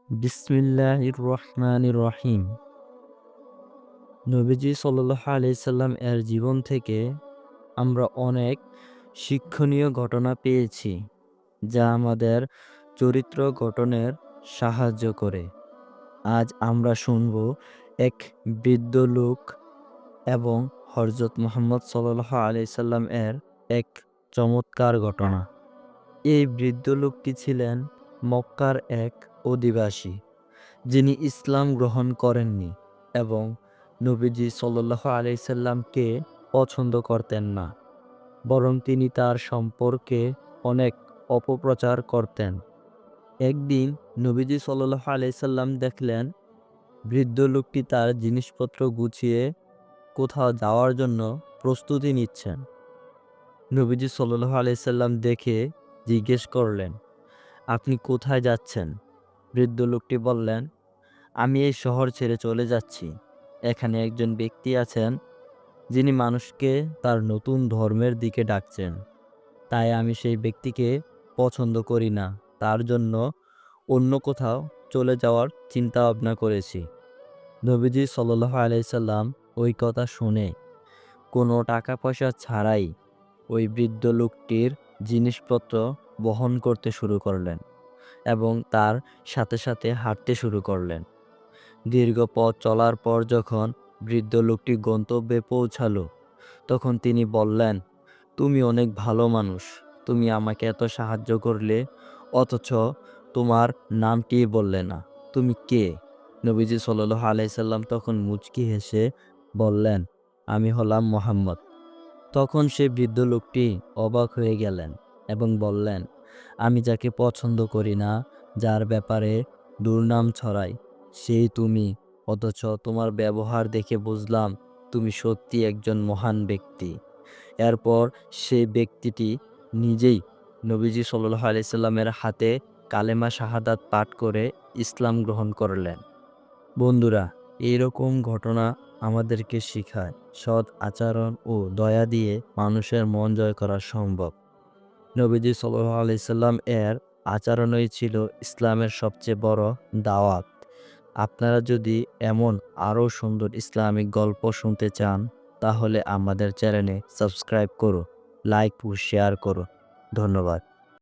বিসমিল্লাহির রহমানির রহিম। নবীজি সাল্লাল্লাহু আলাইহি সাল্লাম এর জীবন থেকে আমরা অনেক শিক্ষণীয় ঘটনা পেয়েছি, যা আমাদের চরিত্র গঠনের সাহায্য করে। আজ আমরা শুনব এক বৃদ্ধ লোক এবং হযরত মুহাম্মদ সাল্লাল্লাহু আলাইহি সাল্লাম এর এক চমৎকার ঘটনা। এই বৃদ্ধ লোকটি ছিলেন মক্কার এক অধিবাসী, যিনি ইসলাম গ্রহণ করেননি এবং নবীজি সাল্লাল্লাহু আলাইহি সাল্লামকে পছন্দ করতেন না, বরং তিনি তার সম্পর্কে অনেক অপপ্রচার করতেন। একদিন নবীজি সাল্লাল্লাহু আলাইহি সাল্লাম দেখলেন বৃদ্ধ লোকটি তার জিনিসপত্র গুছিয়ে কোথাও যাওয়ার জন্য প্রস্তুতি নিচ্ছেন। নবীজি সাল্লাল্লাহু আলাইহি সাল্লাম দেখে জিজ্ঞেস করলেন, আপনি কোথায় যাচ্ছেন? বৃদ্ধ লোকটি বললেন, আমি এই শহর ছেড়ে চলে যাচ্ছি। এখানে একজন ব্যক্তি আছেন, যিনি মানুষকে তার নতুন ধর্মের দিকে ডাকছেন। তাই আমি সেই ব্যক্তিকে পছন্দ করি না। তার জন্য অন্য কোথাও চলে যাওয়ার চিন্তা ভাবনা করেছি। নবীজি সাল্লাল্লাহু আলাইহি সাল্লাম ওই কথা শুনে কোনো টাকা পয়সা ছাড়াই ওই বৃদ্ধ লোকটির জিনিসপত্র বহন করতে শুরু করলেন এবং তার সাথে সাথে হাঁটতে শুরু করলেন। দীর্ঘ পথ চলার পর যখন বৃদ্ধ লোকটি গন্তব্যে পৌঁছালো, তখন তিনি বললেন, তুমি অনেক ভালো মানুষ। তুমি আমাকে এত সাহায্য করলে, অথচ তোমার নামটি বললে না। তুমি কে? নবীজি সাল্লাল্লাহু আলাইহি সাল্লাম তখন মুচকি হেসে বললেন, আমি হলাম মুহাম্মদ। তখন সে বৃদ্ধ লোকটি অবাক হয়ে গেলেন এবং বললেন, আমি যাকে পছন্দ করি না, যার ব্যাপারে দুর্নাম ছড়াই, সেই তুমি। অথচ তোমার ব্যবহার দেখে বুঝলাম তুমি সত্যি একজন মহান ব্যক্তি। এরপর সেই ব্যক্তিটি নিজেই নবীজি সাল্লাল্লাহু আলাইহি সাল্লামের হাতে কালেমা শাহাদাত পাঠ করে ইসলাম গ্রহণ করলেন। বন্ধুরা, এইরকম ঘটনা আমাদেরকে শিখায় সৎ আচরণ ও দয়া দিয়ে মানুষের মন জয় করা সম্ভব। নবীজি সাল্লাল্লাহু আলাইহি সাল্লাম এর আচরণই ছিল ইসলামের সবচেয়ে বড় দাওয়াত। আপনারা যদি এমন আরও সুন্দর ইসলামিক গল্প শুনতে চান, তাহলে আমাদের চ্যানেলে সাবস্ক্রাইব করো, লাইক ও শেয়ার করো। ধন্যবাদ।